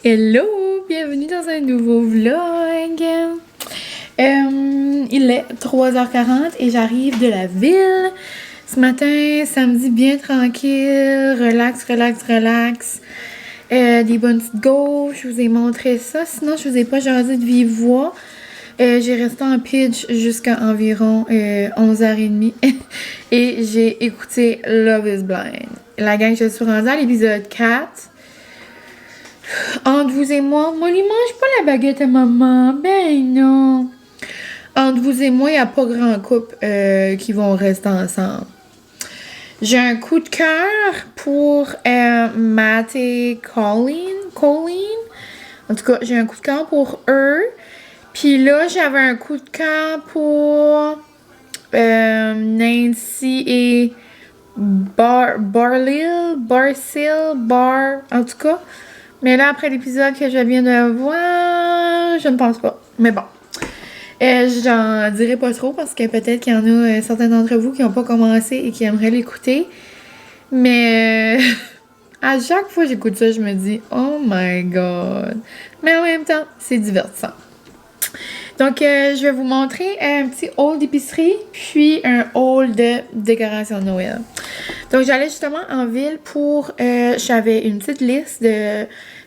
Hello, bienvenue dans un nouveau vlog. Il est 3h40 et j'arrive de la ville. Ce matin, samedi bien tranquille, relax. Des bonnes petites gaufres, je vous ai montré ça. Sinon, je vous ai pas jasé de vive voix. J'ai resté en pitch jusqu'à environ 11h30 et j'ai écouté Love is Blind. La gang, je suis rendue à l'épisode 4. Entre vous et moi lui mange pas la baguette à maman. Ben non. Entre vous et moi, il n'y a pas grand couple qui vont rester ensemble. J'ai un coup de cœur pour Matt et Colleen. En tout cas, j'ai un coup de cœur pour eux. Puis là, j'avais un coup de cœur pour Nancy et Barcil. En tout cas. Mais là, après l'épisode que je viens de voir, je ne pense pas. Mais bon. J'en dirai pas trop parce que peut-être qu'il y en a certains d'entre vous qui n'ont pas commencé et qui aimeraient l'écouter. Mais à chaque fois que j'écoute ça, je me dis « Oh my God! » Mais en même temps, c'est divertissant. Donc, je vais vous montrer un petit haul d'épicerie, puis un haul de décoration de Noël. Donc, j'allais justement en ville pour... j'avais une petite liste de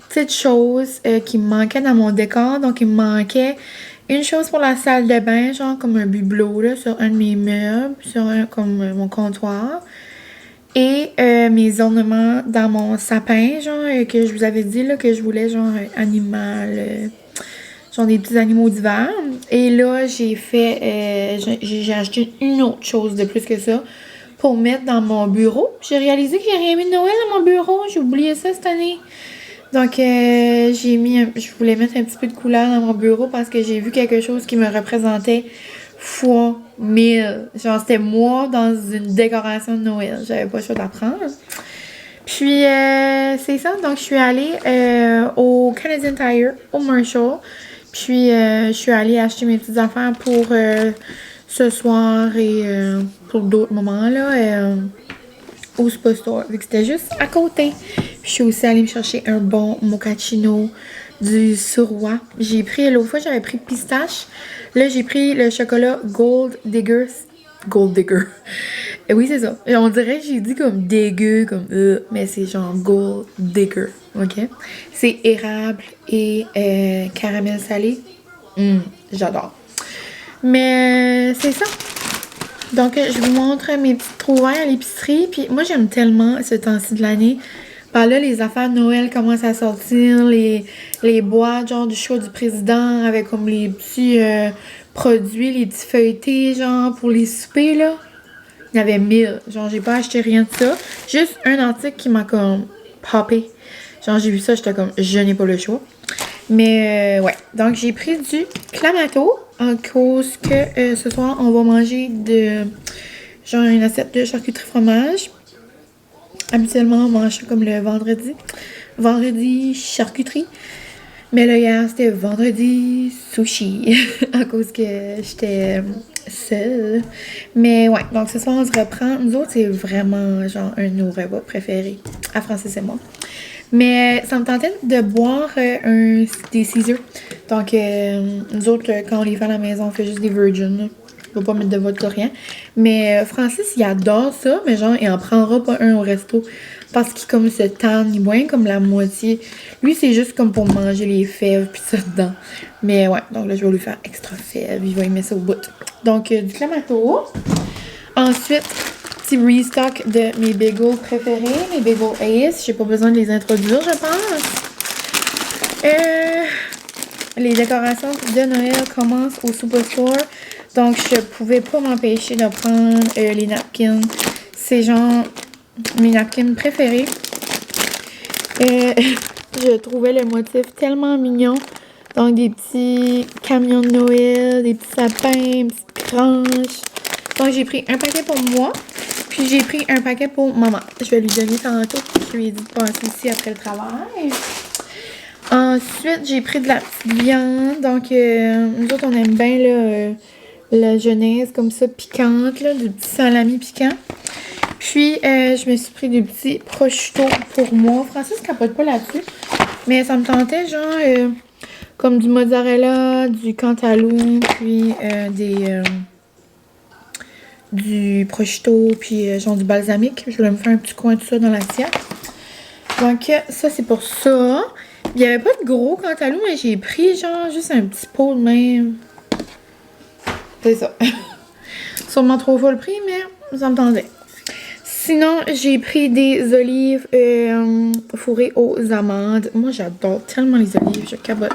petites choses qui me manquaient dans mon décor. Donc, il me manquait une chose pour la salle de bain, genre comme un bibelot là, sur un de mes meubles, comme mon comptoir. Et mes ornements dans mon sapin, genre, que je vous avais dit là, que je voulais, genre, animal... genre des petits animaux d'hiver. Et là, j'ai acheté une autre chose de plus que ça pour mettre dans mon bureau. J'ai réalisé que j'ai rien mis de Noël dans mon bureau. J'ai oublié ça cette année. Donc, je voulais mettre un petit peu de couleur dans mon bureau parce que j'ai vu quelque chose qui me représentait fois 1000. Genre, c'était moi dans une décoration de Noël. J'avais pas le choix d'apprendre. Puis, c'est ça. Donc, je suis allée au Canadian Tire, au Marshall. Puis, je suis allée acheter mes petites affaires pour ce soir et pour d'autres moments, là, au Spa Store, vu que c'était juste à côté. Puis, je suis aussi allée me chercher un bon mochaccino du Suroît. J'ai pris, l'autre fois, j'avais pris pistache. Là, j'ai pris le chocolat Gold Digger. Gold Digger. Et oui, c'est ça. Et on dirait que j'ai dit comme dégueu, comme mais c'est genre Gold Digger. OK? C'est érable et caramel salé. J'adore. Mais c'est ça. Donc, je vous montre mes petites trouvailles à l'épicerie. Puis moi, j'aime tellement ce temps-ci de l'année. Par là, les affaires de Noël commencent à sortir. Les boîtes, genre du choix du président, avec comme les petits produits, les petits feuilletés, genre pour les soupers, là. Il y avait 1000. Genre, j'ai pas acheté rien de ça. Juste un article qui m'a comme popé. Genre, j'ai vu ça, j'étais comme, je n'ai pas le choix. Mais, ouais. Donc, j'ai pris du Clamato en cause que ce soir, on va manger genre une assiette de charcuterie fromage. Habituellement, on mange ça comme le vendredi. Vendredi, charcuterie. Mais là, hier, c'était vendredi sushi. À cause que j'étais seule. Mais ouais, donc ce soir, on se reprend. Nous autres, c'est vraiment genre un de nos repas préférés. À Francis et moi. Mais ça me tentait de boire des Caesar. Donc, nous autres, quand on les fait à la maison, on fait juste des virgin. Là. On va pas mettre de vodka, rien. Mais Francis, il adore ça, mais genre, il en prendra pas un au resto. Parce qu'il comme se tanne, il boit comme la moitié. Lui, c'est juste comme pour manger les fèves pis ça dedans. Mais ouais, donc là, je vais lui faire extra fèves. Il va aimer ça au bout. Donc, du Clamato. Ensuite, petit restock de mes bagels préférés, mes bagels Ace. J'ai pas besoin de les introduire, je pense. Les décorations de Noël commencent au Superstore. Donc, je pouvais pas m'empêcher de prendre les napkins. C'est genre mes napkins préférés. Je trouvais le motif tellement mignon. Donc, des petits camions de Noël, des petits sapins, des petites cranches. Donc, j'ai pris un paquet pour moi. Puis, j'ai pris un paquet pour maman. Je vais lui donner tantôt. Je lui ai dit de passer ici après le travail. Ensuite, j'ai pris de la petite viande. Donc, nous autres, on aime bien là, la genèse comme ça, piquante, là, du petit salami piquant. Puis, je me suis pris des petits prosciutto pour moi. Francis capote pas là-dessus. Mais ça me tentait, genre, comme du mozzarella, du cantaloupe, puis du prosciutto, puis genre du balsamique. Je voulais me faire un petit coin de ça dans l'assiette. Donc, ça, c'est pour ça. Il n'y avait pas de gros cantaloupe, mais j'ai pris, genre, juste un petit pot de même. C'est ça. Sûrement trop fort le prix, mais ça me tentait. Sinon, j'ai pris des olives fourrées aux amandes. Moi, j'adore tellement les olives, je cabote.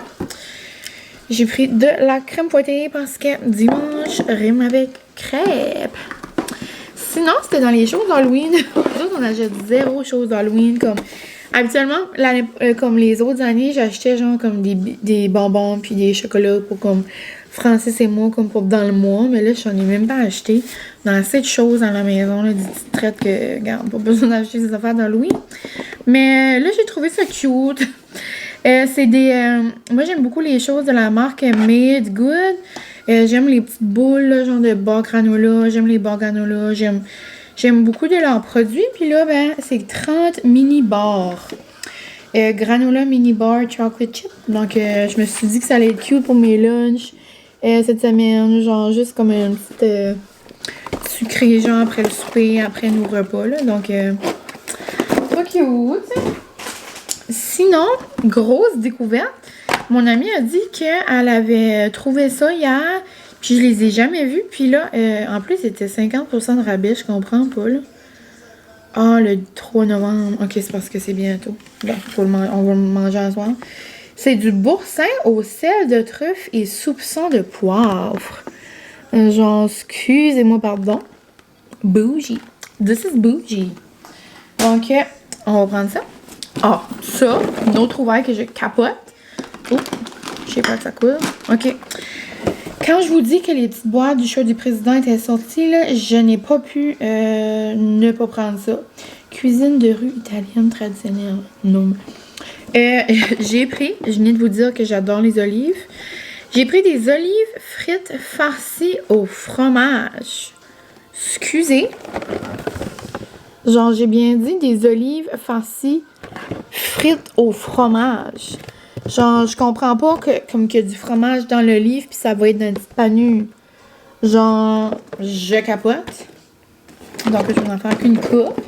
J'ai pris de la crème fouettée parce que dimanche rime avec crêpes. Sinon, c'était dans les choses d'Halloween. Nous, on achète zéro chose d'Halloween. Comme habituellement, comme les autres années, j'achetais genre comme des bonbons puis des chocolats pour comme Francis et moi, comme pour dans le mois. Mais là, j'en ai même pas acheté. On a assez de choses dans la maison, là, des petites traites que, regarde, pas besoin d'acheter des affaires d'Halloween. Mais là, j'ai trouvé ça cute. C'est des... moi, j'aime beaucoup les choses de la marque Made Good. J'aime les petites boules, là, genre de bar granola. J'aime les bars granola. J'aime beaucoup de leurs produits. Puis là, ben, c'est 30 mini bars. Granola mini bar chocolate chip. Donc, je me suis dit que ça allait être cute pour mes lunchs cette semaine. Genre, juste comme une petite sucrée, genre, après le souper, après nos repas, là. Donc, pas cute. Sinon, grosse découverte. Mon amie a dit qu'elle avait trouvé ça hier, puis je les ai jamais vus. Puis là, en plus, c'était 50% de rabais, je comprends pas, là. Ah, le 3 novembre. Ok, c'est parce que c'est bientôt. Là, on va le manger à soir. C'est du boursin au sel de truffe et soupçon de poivre. Genre, excusez-moi, pardon. Bougie. This is bougie. Donc, on va prendre ça. Ah, ça, une autre trouvaille que je capote. Oh, je sais pas que ça coûte. OK. Quand je vous dis que les petites boîtes du show du président étaient sorties, là, je n'ai pas pu ne pas prendre ça. Cuisine de rue italienne traditionnelle. Non. J'ai pris, je venais de vous dire que j'adore les olives. J'ai pris des olives frites farcies au fromage. Excusez. Genre, j'ai bien dit des olives farcies frites au fromage. Genre, je comprends pas que comme qu'il y a du fromage dans l'olive puis ça va être dans une petite panure. Genre, je capote. Donc, je vais en faire qu'une coupe.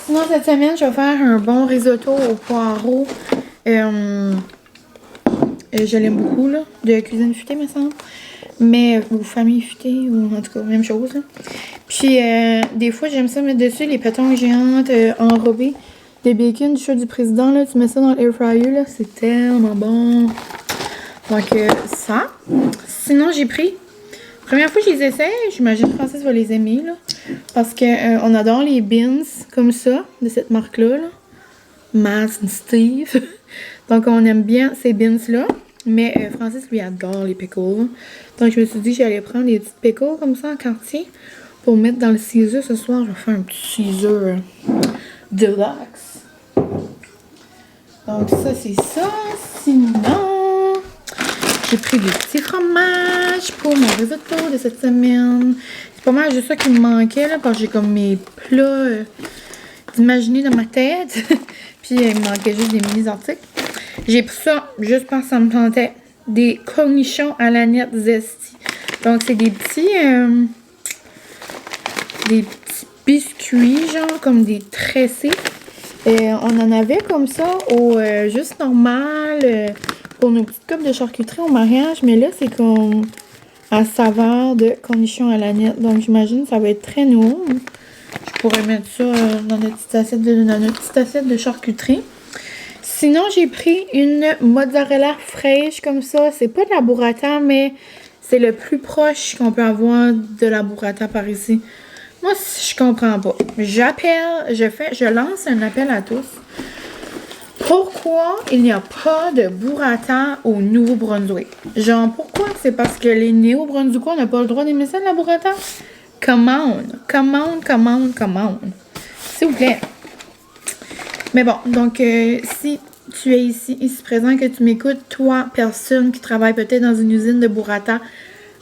Sinon, cette semaine, je vais faire un bon risotto au poireau. Je l'aime beaucoup, là. De cuisine futée, me semble. Mais, ou famille futée, ou en tout cas, même chose, là. Puis, des fois, j'aime ça mettre dessus les pétons géantes enrobés. Des bacon du show du président, là, tu mets ça dans l'air fryer, là, c'est tellement bon. Donc, ça. Sinon, j'ai pris... Première fois que je les essaie, j'imagine que Francis va les aimer, là. Parce que on adore les beans comme ça, de cette marque-là, là. Mass and Steve. Donc, on aime bien ces beans-là. Mais Francis, lui, adore les pickles. Donc, je me suis dit que j'allais prendre des petites pickles comme ça en quartier pour mettre dans le Caesar ce soir. Je vais faire un petit Caesar deluxe. Donc, ça, c'est ça. Sinon, j'ai pris des petits fromages pour mon risotto de cette semaine. C'est pas mal juste ça qui me manquait, là, parce que j'ai comme mes plats d'imaginer dans ma tête. Puis, il me manquait juste des mini-articles. J'ai pris ça juste parce que ça me tentait. Des cornichons à l'aneth zesty. Donc, c'est des petits biscuits, genre, comme des tressés. On en avait comme ça au juste normal pour nos petites copes de charcuterie au mariage, mais là c'est comme à saveur de cornichons à l'aneth. Donc j'imagine que ça va être très nouveau. Je pourrais mettre ça dans notre petite assiette de charcuterie. Sinon j'ai pris une mozzarella fraîche comme ça. C'est pas de la burrata, mais c'est le plus proche qu'on peut avoir de la burrata par ici. Moi, je comprends pas. Je lance un appel à tous. Pourquoi il n'y a pas de burrata au Nouveau-Brunswick? Genre, pourquoi? C'est parce que les Néo-Brunswickois n'ont pas le droit d'aimer ça de la burrata? Come on. S'il vous plaît. Mais bon, donc, si tu es ici présent, que tu m'écoutes, toi, personne qui travaille peut-être dans une usine de burrata,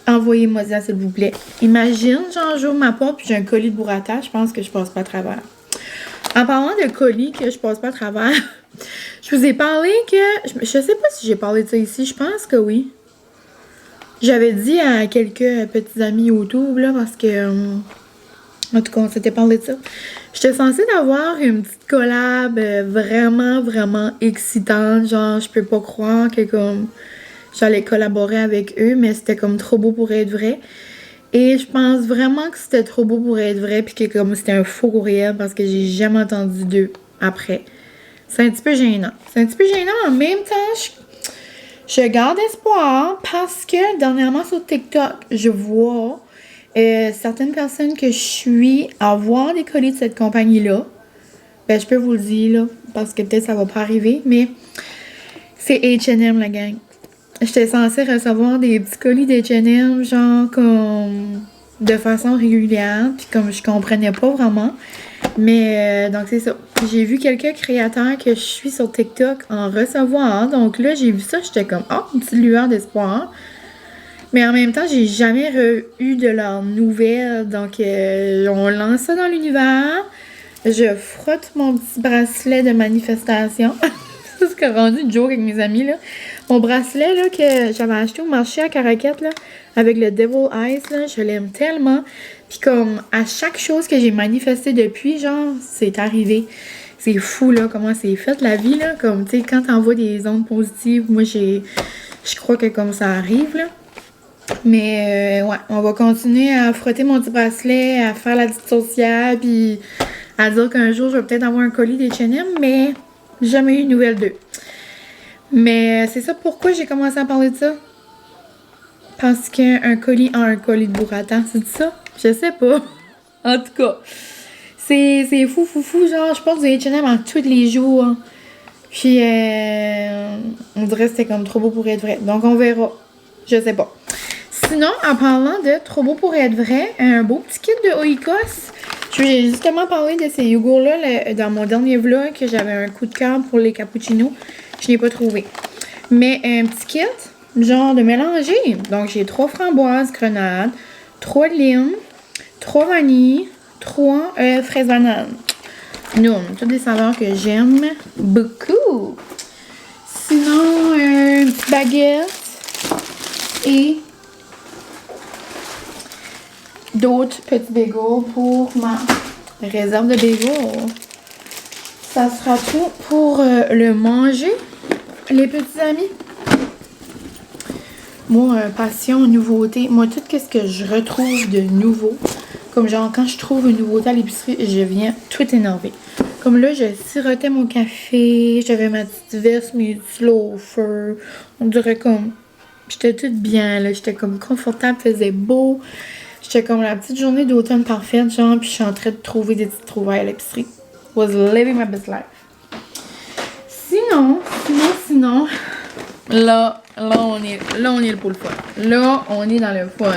envoyez-moi ça, s'il vous plaît. Imagine, genre, j'ouvre ma porte puis j'ai un colis de burrata, je pense que je passe pas à travers. En parlant de colis que je passe pas à travers, Je vous ai parlé que... Je sais pas si j'ai parlé de ça ici, je pense que oui. J'avais dit à quelques petits amis YouTube, là, parce que... en tout cas, on s'était parlé de ça. J'étais censée d'avoir une petite collab vraiment, vraiment excitante. Genre, je peux pas croire que comme j'allais collaborer avec eux, mais c'était comme trop beau pour être vrai. Et je pense vraiment que c'était trop beau pour être vrai, puis que comme c'était un faux courriel parce que j'ai jamais entendu d'eux après. C'est un petit peu gênant. C'est un petit peu gênant, en même temps, je garde espoir parce que dernièrement sur TikTok, je vois certaines personnes que je suis avoir des colis de cette compagnie-là. Ben, je peux vous le dire, là, parce que peut-être ça va pas arriver, mais c'est H&M, la gang. J'étais censée recevoir des petits colis d'H&M, genre, comme, de façon régulière, puis comme je comprenais pas vraiment. Mais, donc c'est ça. J'ai vu quelques créateurs que je suis sur TikTok en recevoir, donc là, j'ai vu ça, j'étais comme, oh, une petite lueur d'espoir. Mais en même temps, j'ai jamais eu de leurs nouvelles, donc on lance ça dans l'univers. Je frotte mon petit bracelet de manifestation. C'est ce que rendu une joke avec mes amis, là. Mon bracelet, là, que j'avais acheté au marché à Caraquette, là, avec le Devil Eyes, là, je l'aime tellement. Puis comme, à chaque chose que j'ai manifesté depuis, genre, c'est arrivé. C'est fou, là, comment c'est fait, la vie, là. Comme, tu sais, quand t'envoies des ondes positives, moi, je crois que comme ça arrive, là. Mais, ouais, on va continuer à frotter mon petit bracelet, à faire la petite sorcière, puis à dire qu'un jour, je vais peut-être avoir un colis des H&M, mais jamais eu de nouvelles d'eux. Mais c'est ça pourquoi j'ai commencé à parler de ça. Parce qu'un colis a un colis de burrata, c'est ça? Je sais pas. En tout cas, c'est fou, genre, je porte du H&M en tous les jours. Puis, on dirait que c'était comme trop beau pour être vrai. Donc, on verra. Je sais pas. Sinon, en parlant de trop beau pour être vrai, un beau petit kit de Oikos. J'ai justement parlé de ces yogourts-là dans mon dernier vlog, que j'avais un coup de cœur pour les cappuccinos. Je n'ai pas trouvé. Mais un petit kit, genre de mélanger. Donc, j'ai 3 framboises grenades, 3 limes, 3 vanilles, 3 fraises bananes. Non, toutes des saveurs que j'aime beaucoup. Sinon, une petite baguette et d'autres petits bagels pour ma réserve de bagels. Ça sera tout pour le manger, les petits amis. Moi, passion, nouveauté. Moi, tout ce que je retrouve de nouveau, comme genre quand je trouve une nouveauté à l'épicerie, je viens tout énerver. Comme là, je sirotais mon café, j'avais ma petite veste, mes petits loafers. On dirait comme... J'étais toute bien, là. J'étais comme confortable, faisait beau. J'étais comme la petite journée d'automne parfaite, genre, puis je suis en train de trouver des petites trouvailles à l'épicerie. Was living my best life. Sinon, là, on est le pour le fun. Là, on est dans le fun.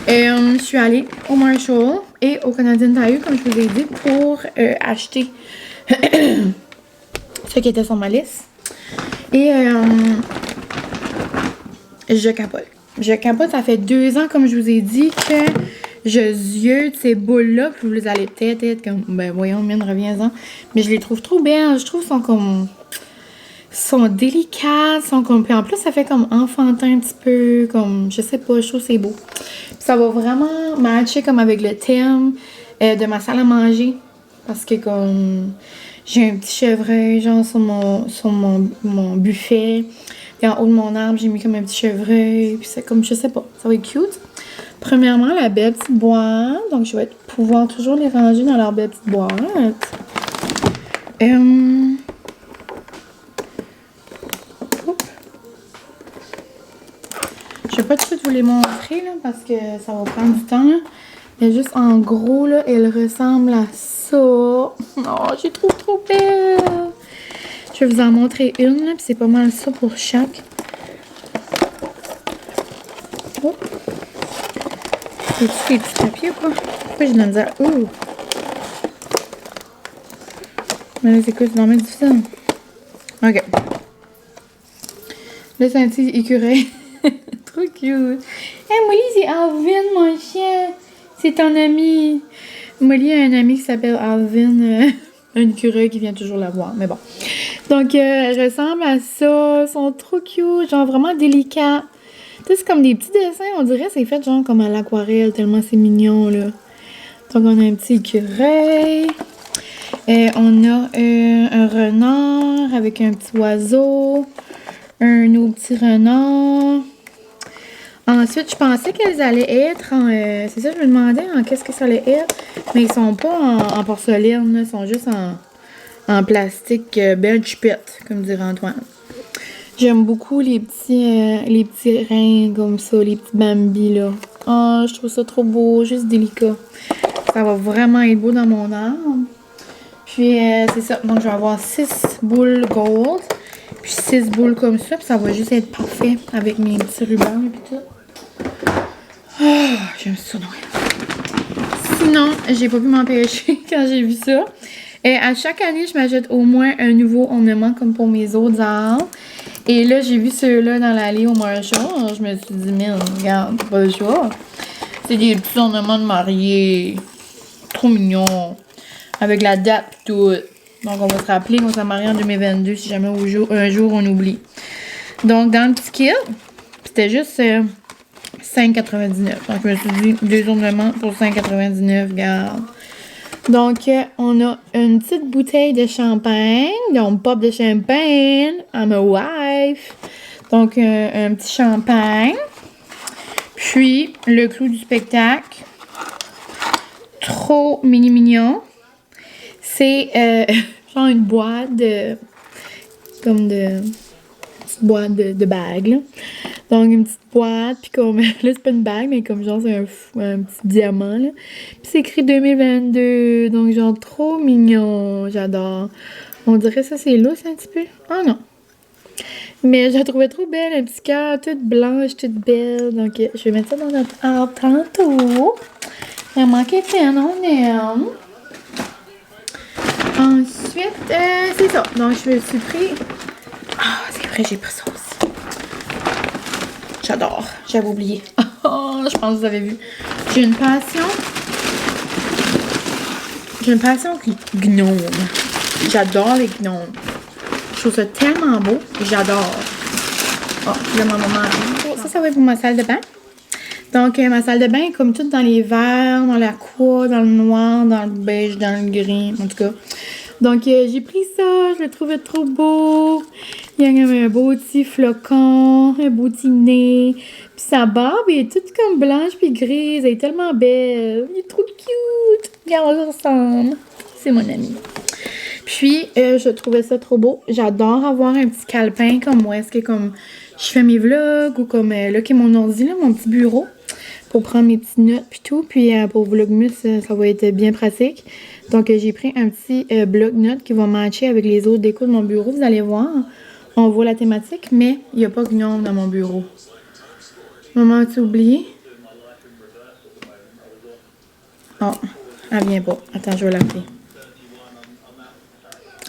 Je suis allée au Marshall et au Canadian Tire, comme je vous ai dit, pour acheter ce qui était sur ma liste. Et je capote. Je capote, ça fait 2 ans, comme je vous ai dit, que je zieute ces boules-là. Puis vous allez peut-être être comme, ben voyons, mine, reviens-en. Mais je les trouve trop belles. Je trouve qu'elles sont comme... sont délicates, sont comme... Puis en plus, ça fait comme enfantin un petit peu, comme... Je sais pas, je trouve que c'est beau. Puis ça va vraiment matcher comme avec le thème de ma salle à manger. Parce que comme... J'ai un petit chevreuil, genre, sur mon buffet. Puis en haut de mon arbre, j'ai mis comme un petit chevreuil. Puis c'est comme, je sais pas, ça va être cute. Premièrement, la belle petite boîte. Donc, je vais pouvoir toujours les ranger dans leur belle petite boîte. Je vais pas tout de suite vous les montrer, là, parce que ça va prendre du temps, là. Mais juste en gros, là, elle ressemble à ça. Oh, j'ai trouve trop belle. Je vais vous en montrer une, là, puis c'est pas mal ça pour chaque. Oh. C'est des petits papiers, quoi. Pourquoi j'ai de la misère? Ouh! Mais là, c'est quoi? Tu vas en mettre du film. OK. Là, c'est un petit écureuil. Trop cute. Hey, Molly, c'est Alvin, mon chien. C'est ton ami. Molly a un ami qui s'appelle Alvin. un écureuil qui vient toujours la voir, mais bon. Donc, elle ressemble à ça. Ils sont trop cute, genre vraiment délicats. Tu sais, c'est comme des petits dessins, on dirait c'est fait genre comme à l'aquarelle, tellement c'est mignon, là. Donc, on a un petit écureuil. On a un renard avec un petit oiseau. Un autre petit renard. Ensuite, je pensais qu'elles allaient être en... c'est ça, je me demandais en qu'est-ce que ça allait être. Mais ils sont pas en porcelaine, là, ils sont juste en plastique belle chupette, comme dirait Antoine. J'aime beaucoup les petits reins comme ça, les petits Bambi, là. Oh, je trouve ça trop beau, juste délicat. Ça va vraiment être beau dans mon âme. Puis, c'est ça. Donc, je vais avoir 6 boules gold. Puis 6 boules comme ça. Puis ça va juste être parfait avec mes petits rubans et puis tout. Oh, j'aime ça, non. Sinon, j'ai pas pu m'empêcher quand j'ai vu ça. Et à chaque année, je m'achète au moins un nouveau ornement comme pour mes autres arbres. Et là, j'ai vu ceux-là dans l'allée au Marshall. Je me suis dit, mais regarde, pas le choix. C'est des petits ornements de mariée. Trop mignons. Avec la date et tout. Donc, on va se rappeler qu'on s'est marié en 2022 si jamais un jour on oublie. Donc, dans le petit kit, c'était juste 5,99. Donc, je me suis dit, 2 ornements pour 5,99, regarde. Donc, on a une petite bouteille de champagne. Donc, pop de champagne. I'm a wife. Donc, un petit champagne. Puis, le clou du spectacle. Trop mini mignon. C'est genre une boîte de... Comme de... Petite boîte de bague, là. Donc, une petite boîte, puis comme... Là, c'est pas une bague, mais comme genre, c'est un petit diamant, là. Puis c'est écrit 2022, donc genre, trop mignon. J'adore. On dirait ça, c'est lousse un petit peu. Ah non. Mais je la trouvais trop belle, un petit cœur, toute blanche, toute belle. Donc, je vais mettre ça dans notre arbre tantôt. Vraiment qu'elle on aime. Ensuite, c'est ça. Donc, je me suis pris... Ah, c'est vrai, j'ai pris ça aussi. J'adore. J'avais oublié. Oh, je pense que vous avez vu. J'ai une passion. Gnome. J'adore les gnomes. Je trouve ça tellement beau. J'adore. Oh, là, ma maman arrive. Ça va être pour ma salle de bain. Donc, ma salle de bain est comme toute dans les verts, dans la croix, dans le noir, dans le beige, dans le gris, en tout cas. Donc, j'ai pris ça, je le trouvais trop beau. Il y a comme un beau petit flocon, un beau petit nez. Puis sa barbe est toute comme blanche puis grise, elle est tellement belle. Il est trop cute. Regarde, on ressemble. C'est mon ami. Puis, je trouvais ça trop beau. J'adore avoir un petit calepin comme moi. Est-ce que comme je fais mes vlogs ou comme là qui est mon ordi, là, mon petit bureau pour prendre mes petites notes puis tout. Puis pour Vlogmus, ça va être bien pratique. Donc, j'ai pris un petit bloc-notes qui va matcher avec les autres décos de mon bureau. Vous allez voir, on voit la thématique, mais il n'y a pas de gnome dans mon bureau. Maman, as-tu oublié? Oh, elle vient pas. Attends, je vais l'appeler.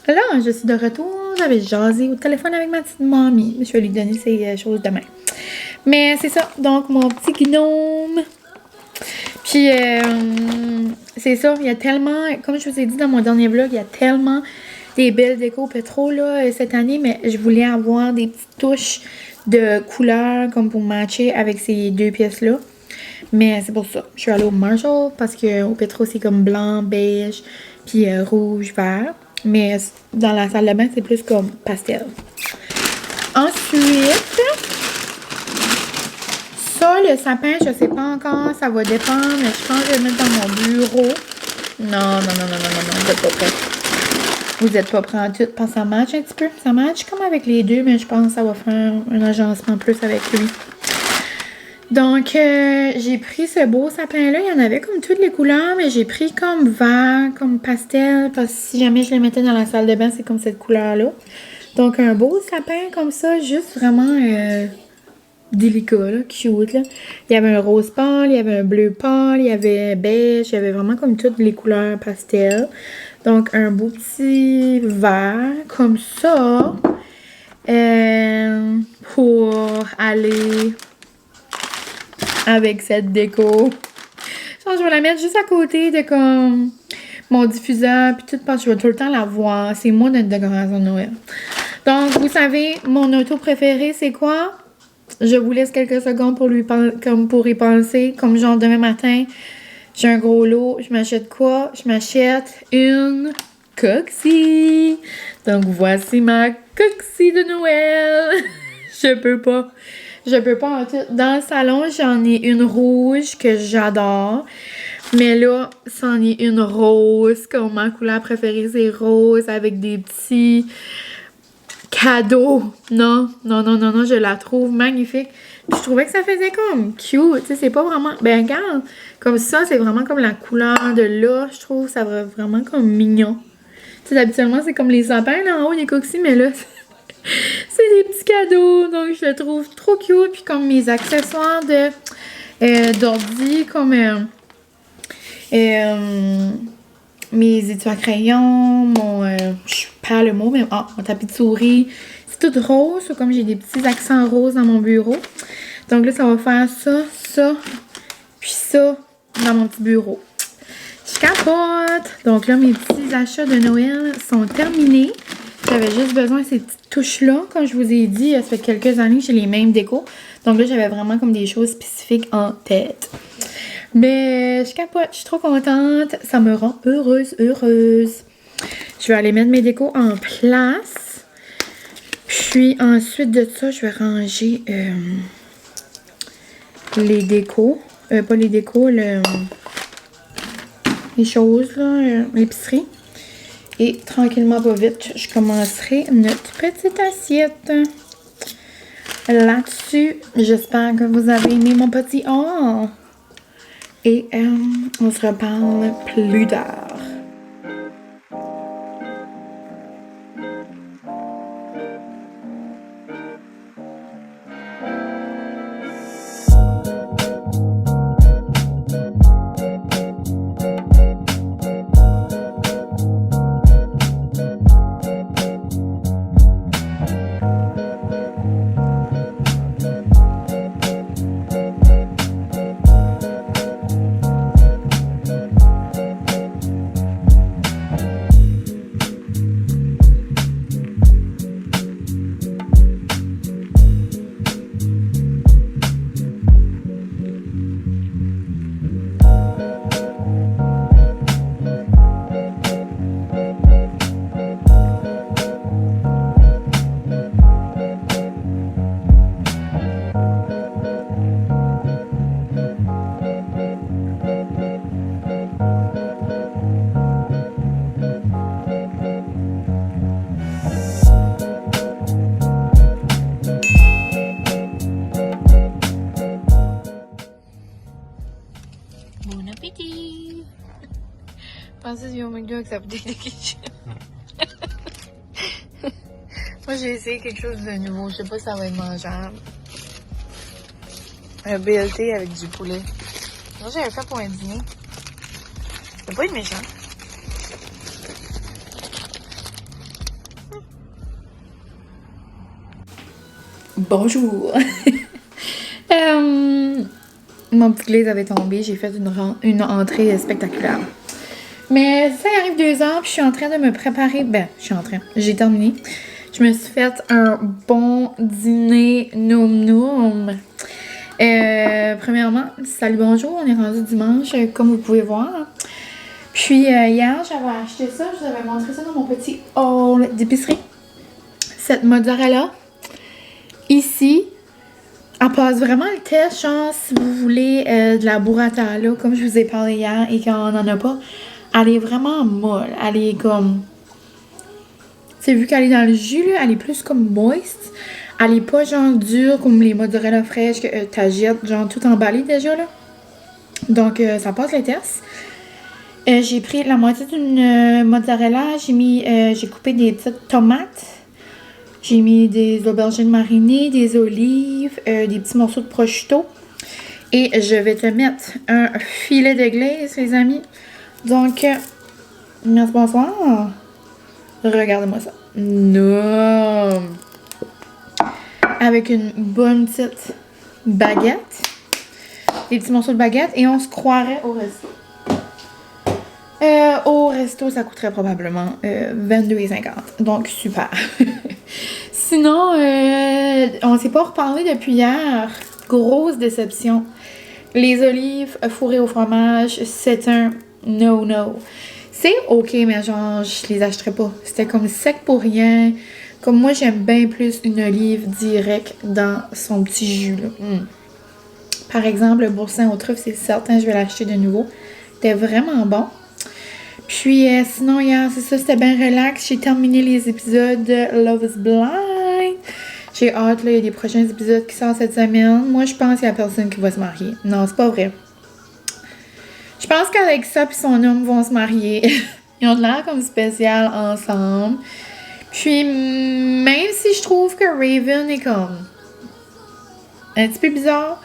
Là, je suis de retour. J'avais jasé au téléphone avec ma petite mamie. Je vais lui donner ces choses demain. Mais c'est ça. Donc, mon petit gnome. Puis, c'est ça. Il y a tellement, comme je vous ai dit dans mon dernier vlog, il y a tellement des belles décos pétro là, cette année. Mais je voulais avoir des petites touches de couleurs comme pour matcher avec ces deux pièces-là. Mais c'est pour ça. Je suis allée au Marshall parce qu'au pétro, c'est comme blanc, beige, puis rouge, vert. Mais dans la salle de bain, c'est plus comme pastel. Ensuite, ça, le sapin, je sais pas encore. Ça va dépendre. Mais je pense que je vais le mettre dans mon bureau. Non, vous êtes pas prêts. Vous êtes pas prêts en tout. Parce que ça match un petit peu. Ça match comme avec les deux, mais je pense que ça va faire un agencement plus avec lui. Donc, j'ai pris ce beau sapin-là. Il y en avait comme toutes les couleurs, mais j'ai pris comme vert, comme pastel, parce que si jamais je les mettais dans la salle de bain, c'est comme cette couleur-là. Donc, un beau sapin comme ça, juste vraiment délicat, là, cute, là. Il y avait un rose pâle, il y avait un bleu pâle, il y avait beige, il y avait vraiment comme toutes les couleurs pastel. Donc, un beau petit vert comme ça pour aller... avec cette déco. Genre, je vais la mettre juste à côté de comme mon diffuseur, puis tout, parce que je vais tout le temps la voir. C'est moi notre décoration de Noël. Donc, vous savez, mon auto préféré, c'est quoi? Je vous laisse quelques secondes pour y penser. Comme genre demain matin, j'ai un gros lot. Je m'achète quoi? Je m'achète une Coxie. Donc, voici ma Coxie de Noël. Je peux pas. En tout. Dans le salon, j'en ai une rouge que j'adore. Mais là, c'en est une rose. Comme ma couleur préférée, c'est rose avec des petits cadeaux. Non, je la trouve magnifique. Puis je trouvais que ça faisait comme cute. Tu sais, c'est pas vraiment... Ben, regarde, comme ça, c'est vraiment comme la couleur de là. Je trouve ça va vraiment comme mignon. Tu sais, habituellement, c'est comme les sapins là en haut, les coxis, mais là... c'est des petits cadeaux, donc je le trouve trop cute. Puis comme mes accessoires d'ordi, comme mes étuis à crayon, je sais pas le mot, mais mon tapis de souris. C'est tout rose, comme j'ai des petits accents roses dans mon bureau. Donc là, ça va faire ça, puis ça dans mon petit bureau. Je capote! Donc là, mes petits achats de Noël sont terminés. J'avais juste besoin de ces petites touches-là. Comme je vous ai dit, ça fait quelques années que j'ai les mêmes décos. Donc là, j'avais vraiment comme des choses spécifiques en tête. Mais je capote, je suis trop contente. Ça me rend heureuse. Je vais aller mettre mes décos en place. Puis ensuite de ça, je vais ranger les décos. Pas les décos, les choses, là, l'épicerie. Et tranquillement, pas vite, je commencerai notre petite assiette. Là-dessus, j'espère que vous avez aimé mon petit haul. Et on se reparle plus tard. Bon appétit! Je pensais que j'ai au McDo avec sa bouteille de ketchup. Moi, j'ai essayé quelque chose de nouveau. Je sais pas si ça va être mangeable. Un BLT avec du poulet. Moi, j'avais fait pour un dîner. Ça peut pas être méchant. Bonjour! Mon petit glaze avait tombé. J'ai fait une entrée spectaculaire. Mais ça arrive 2 heures, puis je suis en train de me préparer. Ben, j'ai terminé. Je me suis fait un bon dîner noum. Premièrement, salut, bonjour. On est rendu dimanche, comme vous pouvez voir. Puis hier, j'avais acheté ça. Je vous avais montré ça dans mon petit haul d'épicerie. Cette mozzarella, ici, elle passe vraiment le test, genre, si vous voulez de la burrata, là, comme je vous ai parlé hier et qu'on n'en a pas. Elle est vraiment molle. Elle est comme... C'est vu qu'elle est dans le jus, là, elle est plus comme moist. Elle est pas genre dure comme les mozzarella fraîches que t'achètes, genre tout emballé déjà, là. Donc, ça passe le test. J'ai pris la moitié d'une mozzarella. J'ai coupé des petites tomates. J'ai mis des aubergines marinées, des olives, des petits morceaux de prosciutto. Et je vais te mettre un filet de glace, les amis. Donc, merci, bonsoir. Regardez-moi ça. Non. Avec une bonne petite baguette. Des petits morceaux de baguette. Et on se croirait au resto. Au resto, ça coûterait probablement 22,50. Donc, super. Sinon, on s'est pas reparlé depuis hier. Grosse déception. Les olives fourrées au fromage, c'est un no-no. C'est ok, mais genre, je les achèterais pas. C'était comme sec pour rien. Comme moi, j'aime bien plus une olive directe dans son petit jus, là. Par exemple, le boursin aux truffes, c'est certain, je vais l'acheter de nouveau. C'était vraiment bon. Puis sinon, hier, c'est ça, c'était bien relax. J'ai terminé les épisodes de Love is Blind. J'ai hâte, là, il y a des prochains épisodes qui sortent cette semaine. Moi, je pense qu'il y a personne qui va se marier. Non, c'est pas vrai. Je pense qu'Alexa et son homme vont se marier. Ils ont de l'air comme spécial ensemble. Puis, même si je trouve que Raven est comme un petit peu bizarre,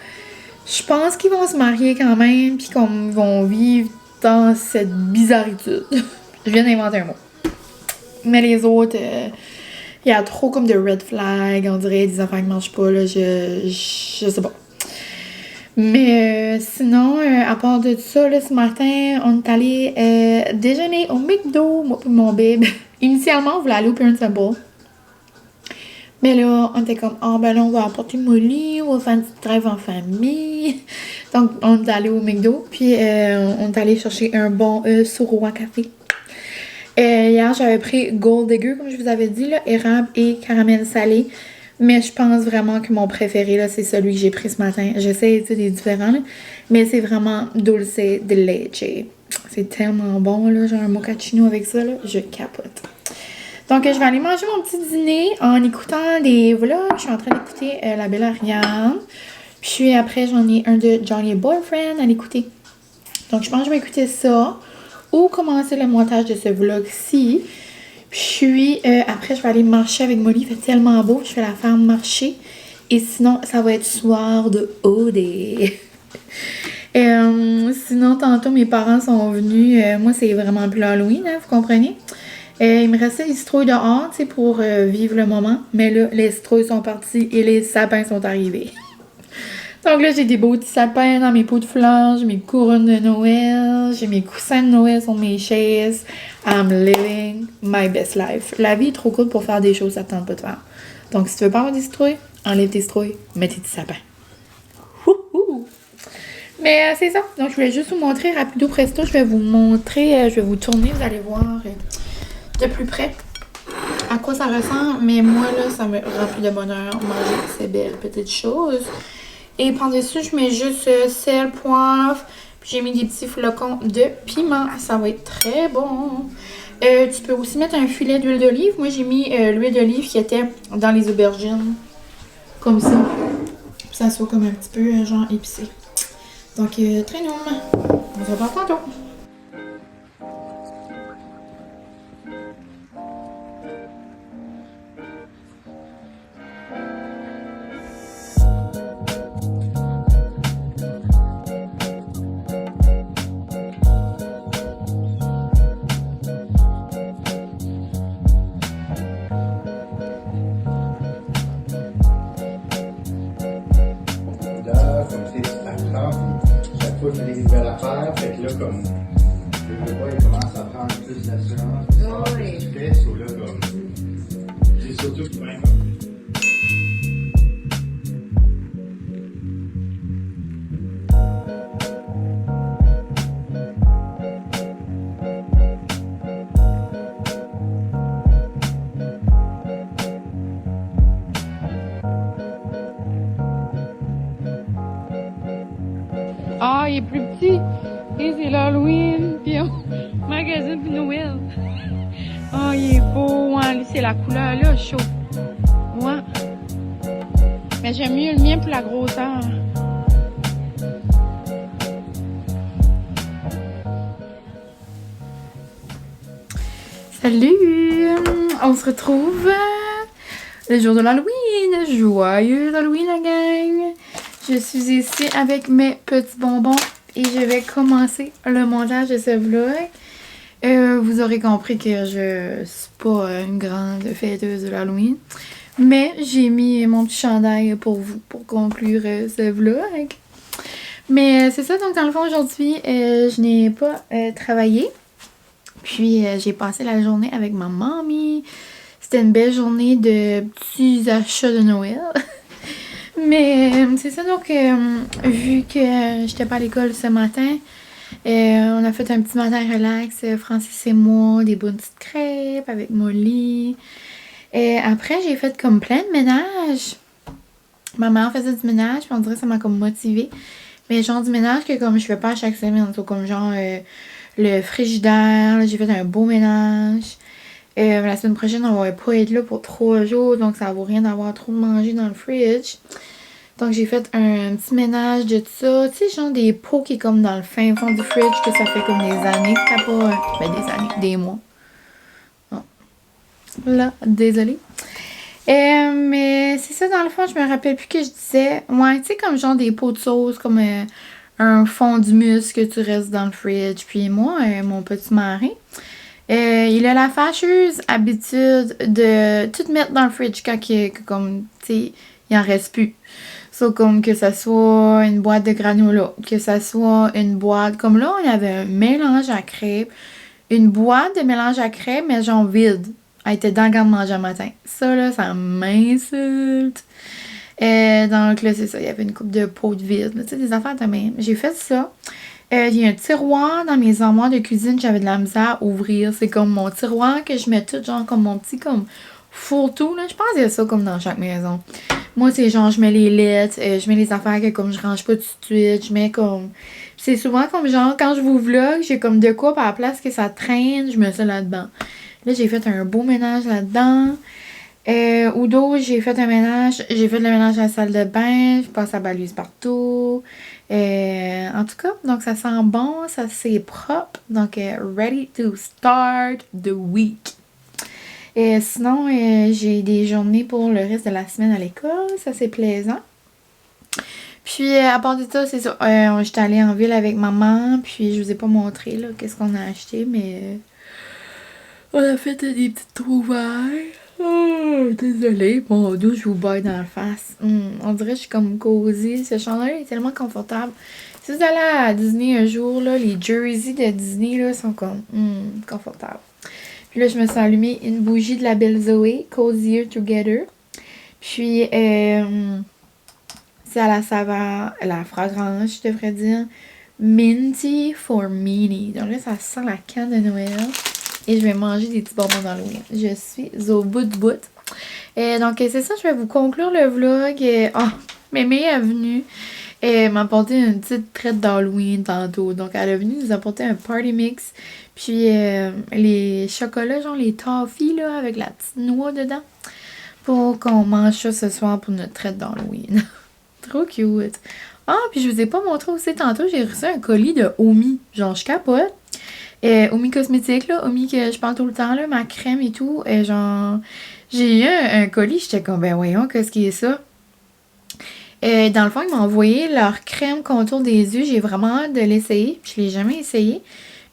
je pense qu'ils vont se marier quand même, puis qu'ils vont vivre dans cette bizarritude. Je viens d'inventer un mot. Mais les autres, il y a trop comme de red flags, on dirait des affaires qui marchent pas, là, je sais pas. Mais sinon, à part de ça, là, ce matin, on est allé déjeuner au McDo, moi et mon babe. Initialement, on voulait aller au Parent Temple. Mais là, on était comme, ben là, on va apporter Molly, on va faire une petite drive en famille. Donc, on est allé au McDo, puis on est allé chercher un bon Soroa café. Hier, j'avais pris Gold Digger, comme je vous avais dit, là, érable et caramel salé. Mais je pense vraiment que mon préféré, là, c'est celui que j'ai pris ce matin. J'essaie des différents, là, mais c'est vraiment dulce de leche. C'est tellement bon, là, genre un mochaccino avec ça, là, je capote. Donc, je vais aller manger mon petit dîner en écoutant des vlogs. Je suis en train d'écouter La Belle Ariane. Puis après, j'en ai un de Johnny Boyfriend à l'écouter. Donc, je pense que je vais écouter ça ou commencer le montage de ce vlog-ci. Puis après, je vais aller marcher avec Molly. Il fait tellement beau. Je vais la faire marcher. Et sinon, ça va être soir de OD. Sinon, tantôt, mes parents sont venus. Moi, c'est vraiment plus Halloween, hein, vous comprenez? Il me restait les citrouilles dehors, tu sais, pour vivre le moment. Mais là, les citrouilles sont parties et les sapins sont arrivés. Donc là, j'ai des beaux petits sapins dans mes pots de fleurs, j'ai mes couronnes de Noël, j'ai mes coussins de Noël sur mes chaises. I'm living my best life. La vie est trop cool pour faire des choses que ça ne tente pas de faire. Donc, si tu veux pas avoir des citrouilles, enlève tes citrouilles, mets tes petits sapins. Wouhou! Mais c'est ça. Donc, je voulais juste vous montrer rapido presto. Je vais vous montrer, je vais vous tourner, vous allez voir de plus près à quoi ça ressemble. Mais moi, là, ça me remplit de bonheur manger ces belles petites choses. Et par-dessus, je mets juste sel, poivre. Puis j'ai mis des petits flocons de piment. Ça va être très bon. Tu peux aussi mettre un filet d'huile d'olive. Moi, j'ai mis l'huile d'olive qui était dans les aubergines. Comme ça. Puis ça soit comme un petit peu genre épicé. Donc, très noum. On se revoit tantôt. Fait que là, comme le bois, il commence à prendre plus d'assurance. Oui. Du stress, ou là, comme. J'ai surtout plein comme. Ah, il est plus petit. Et c'est l'Halloween, puis on magasine puis Noël. Ah, il est beau, hein. Lui, c'est la couleur, là, chaud. Ouais. Mais j'aime mieux le mien pour la grosseur. Salut! On se retrouve le jour de l'Halloween. Joyeux Halloween, la gang! Je suis ici avec mes petits bonbons et je vais commencer le montage de ce vlog. Vous aurez compris que je suis pas une grande fêteuse de l'Halloween. Mais j'ai mis mon petit chandail pour vous, pour conclure ce vlog. Mais c'est ça, donc dans le fond aujourd'hui, je n'ai pas travaillé. Puis j'ai passé la journée avec ma mamie. C'était une belle journée de petits achats de Noël. Mais c'est ça, donc vu que j'étais pas à l'école ce matin, on a fait un petit matin relax, Francis et moi, des bonnes petites crêpes avec Molly. Et après, j'ai fait comme plein de ménage. Ma mère faisait du ménage, puis on dirait que ça m'a comme motivée. Mais genre du ménage que comme je fais pas à chaque semaine, comme genre le frigidaire, là, j'ai fait un beau ménage. La semaine prochaine, on va pas être là pour 3 jours, donc ça vaut rien d'avoir trop de manger dans le fridge. Donc j'ai fait un petit ménage de tout ça. Tu sais, genre des pots qui est comme dans le fin fond du fridge, que ça fait comme des années que t'as pas... Ben des années, des mois. Bon. Là, désolée. Mais c'est ça, dans le fond, je me rappelle plus que je disais. Ouais, tu sais, comme genre des pots de sauce, comme un fond du muscle que tu restes dans le fridge. Puis moi, mon petit mari, il a la fâcheuse habitude de tout mettre dans le fridge quand comme, tu sais, il en reste plus. So, comme que ça soit une boîte de granola, que ça soit une boîte... Comme là, on avait un mélange à crêpes. Une boîte de mélange à crêpes, mais genre vide. Elle était dans le garde-manger le matin. Ça, là, ça m'insulte. Donc là, c'est ça. Il y avait une coupe de pots de vide. Tu sais, des affaires de même. J'ai fait ça. Il y a un tiroir dans mes armoires de cuisine. J'avais de la misère à ouvrir. C'est comme mon tiroir que je mets tout, genre, comme mon petit, comme, fourre-tout, là. Je pense qu'il y a ça comme dans chaque maison. Moi, c'est genre, je mets les lettres, je mets les affaires que comme je range pas tout de suite, je mets comme... C'est souvent comme genre, quand je vous vlog, j'ai comme de quoi par la place que ça traîne, je mets ça là-dedans. Là, j'ai fait un beau ménage là-dedans. Ou d'autres, j'ai fait le ménage à la salle de bain, je passe la balise partout. En tout cas, donc ça sent bon, ça c'est propre. Donc, ready to start the week. Sinon, j'ai des journées pour le reste de la semaine à l'école. Ça, c'est plaisant. Puis, à part de ça, c'est ça. J'étais allée en ville avec maman. Puis, je vous ai pas montré, là, qu'est-ce qu'on a acheté. Mais, on a fait des petites trouvailles. Oh, désolée. Mon dos, je vous baille dans la face. On dirait que je suis comme cosy. Ce chandail est tellement confortable. Si vous allez à Disney un jour, là, les jerseys de Disney, là, sont comme confortables. Puis là, je me suis allumé une bougie de la belle Zoé, Cozier Together. Puis, c'est à la saveur, la fragrance, je devrais dire, Minty for Meanie. Donc là, ça sent la canne de Noël. Et je vais manger des petits bonbons d'Halloween. Je suis au bout de bout. Donc, c'est ça, je vais vous conclure le vlog. Mémé est venue m'apporter une petite traite d'Halloween tantôt. Donc, elle est venue nous apporter un party mix. Puis, les chocolats, genre les toffees, là, avec la petite noix dedans. Pour qu'on mange ça ce soir pour notre traite d'Halloween. Trop cute. Puis je vous ai pas montré aussi tantôt, j'ai reçu un colis de Omi. Genre, je capote. Omi Cosmétique, là. Omi que je parle tout le temps, là. Ma crème et tout. Genre, j'ai eu un colis. J'étais comme, ben voyons, qu'est-ce qui est ça? Dans le fond, ils m'ont envoyé leur crème contour des yeux. J'ai vraiment hâte de l'essayer. Je l'ai jamais essayé.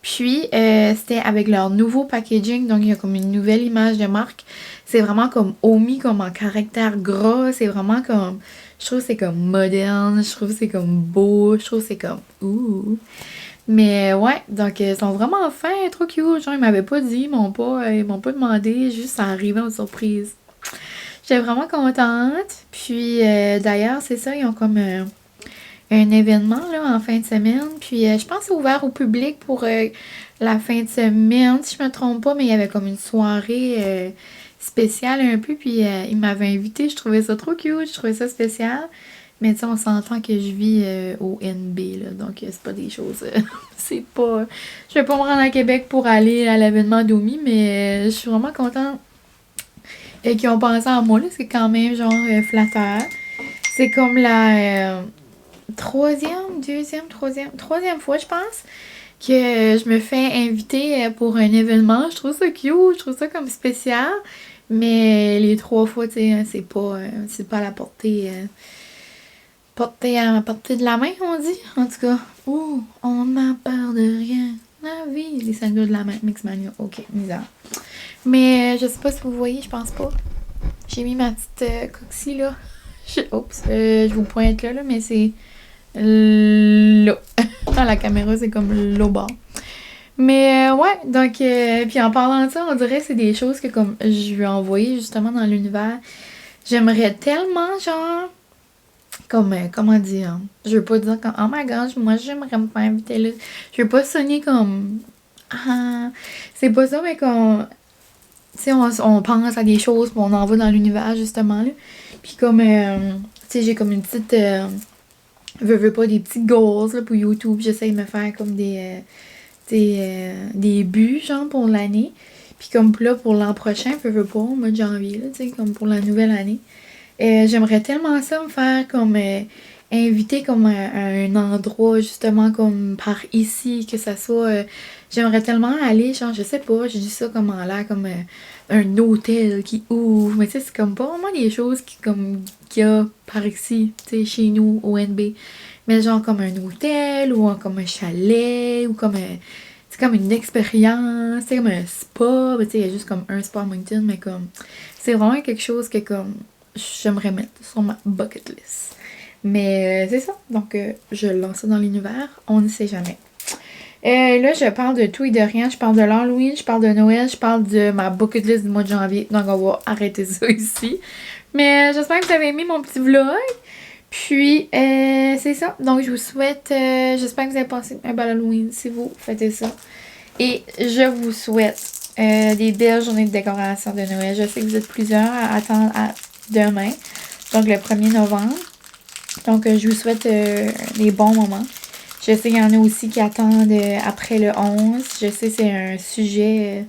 Puis, c'était avec leur nouveau packaging. Donc, il y a comme une nouvelle image de marque. C'est vraiment comme Omi, comme en caractère gras. C'est vraiment comme... Je trouve que c'est comme moderne. Je trouve que c'est comme beau. Je trouve que c'est comme... Ouh! Mais ouais, donc ils sont vraiment fins, trop cute. Genre, ils m'avaient pas dit, ils m'ont pas demandé. Juste, ça arrivait en surprise. J'étais vraiment contente. Puis, d'ailleurs, c'est ça, ils ont comme... un événement là en fin de semaine. Puis je pense que c'est ouvert au public pour la fin de semaine, si je me trompe pas, mais il y avait comme une soirée spéciale un peu. Puis il m'avait invité, je trouvais ça trop cute, je trouvais ça spécial. Mais tu sais, on s'entend que je vis au NB, là, donc c'est pas des choses... c'est pas... Je vais pas me rendre à Québec pour aller à l'événement d'Omi, mais je suis vraiment contente qu'ils ont pensé à moi, là. C'est quand même genre flatteur. C'est comme la... troisième fois, je pense, que je me fais inviter pour un événement. Je trouve ça cute, je trouve ça comme spécial. Mais les 3 fois, tu sais, c'est pas à la portée à la portée de la main, on dit. En tout cas, on n'a peur de rien. La vie, les sanglots de la main. Mixmania. Ok, misère. Mais je sais pas si vous voyez, je pense pas. J'ai mis ma petite coxie là. Je vous pointe là, mais c'est là. Dans la caméra, c'est comme l'au bord. Mais ouais, donc, puis en parlant de ça, on dirait que c'est des choses que comme je lui ai envoyées justement dans l'univers. J'aimerais tellement, genre, comme, comment dire, je veux pas dire comme, oh my gosh, moi j'aimerais me faire inviter là. Je veux pas sonner comme, ah, c'est pas ça, mais comme, tu sais, on pense à des choses, puis on envoie dans l'univers justement là. Puis comme, tu sais, j'ai comme une petite, veux pas, des petits goals là, pour YouTube. J'essaie de me faire comme des buts, genre, pour l'année. Puis comme là, pour l'an prochain, veux pas, au mois de janvier, là, tu sais, comme pour la nouvelle année. J'aimerais tellement ça me faire comme inviter comme à un endroit justement comme par ici, que ça soit j'aimerais tellement aller, genre je sais pas, je dis ça comme en l'air comme un hôtel qui ouvre, mais tu sais c'est comme pas vraiment des choses qui comme qu'il y a par ici, tu sais chez nous au NB, mais genre comme un hôtel ou comme un chalet ou comme c'est comme une expérience, c'est comme un spa, tu sais il y a juste comme un spa à Moncton, mais comme c'est vraiment quelque chose que comme j'aimerais mettre sur ma bucket list. Mais c'est ça. Donc, je lance ça dans l'univers. On ne sait jamais. Là, je parle de tout et de rien. Je parle de l'Halloween, je parle de Noël, je parle de ma bucket list du mois de janvier. Donc, on va arrêter ça ici. Mais j'espère que vous avez aimé mon petit vlog. Puis, c'est ça. Donc, je vous souhaite... j'espère que vous avez passé un bel Halloween si vous faites ça. Et je vous souhaite des belles journées de décoration de Noël. Je sais que vous êtes plusieurs à attendre à demain, donc le 1er novembre. Donc, je vous souhaite des bons moments. Je sais qu'il y en a aussi qui attendent après le 11. Je sais que c'est un sujet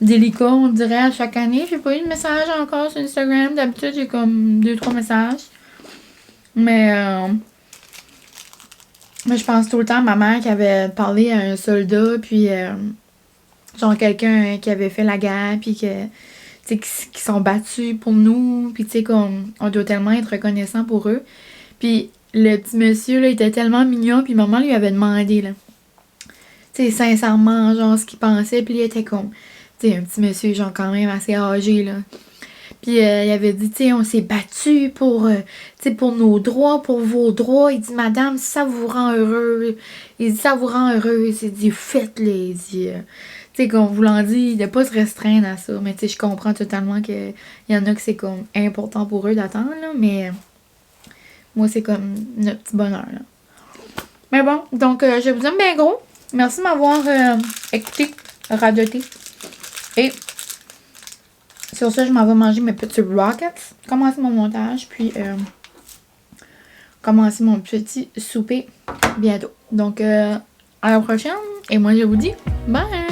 délicat, on dirait, à chaque année. J'ai pas eu de message encore sur Instagram. D'habitude, j'ai comme 2-3 messages. Mais je pense tout le temps à ma mère qui avait parlé à un soldat, puis genre quelqu'un qui avait fait la guerre, puis que qui sont battus pour nous, puis tu sais, on doit tellement être reconnaissant pour eux. Puis le petit monsieur, là, il était tellement mignon, puis maman lui avait demandé, là, tu sais, sincèrement, genre, ce qu'il pensait, puis il était comme, tu sais, un petit monsieur, genre, quand même assez âgé, là. Puis il avait dit, tu sais, on s'est battu pour, tu sais, pour nos droits, pour vos droits. Il dit, madame, ça vous rend heureux. Il dit, ça vous rend heureuse. Il dit, faites-le. Il dit, tu sais, comme voulant dire, de pas se restreindre à ça. Mais tu sais, je comprends totalement qu'il y en a que c'est comme important pour eux d'attendre, là. Mais moi, c'est comme notre petit bonheur, là. Mais bon, donc, je vous aime bien gros. Merci de m'avoir écouté, radoté. Et sur ça, je m'en vais manger mes petits rockets, commencer mon montage, puis commencer mon petit souper bientôt. Donc, à la prochaine. Et moi, je vous dis bye!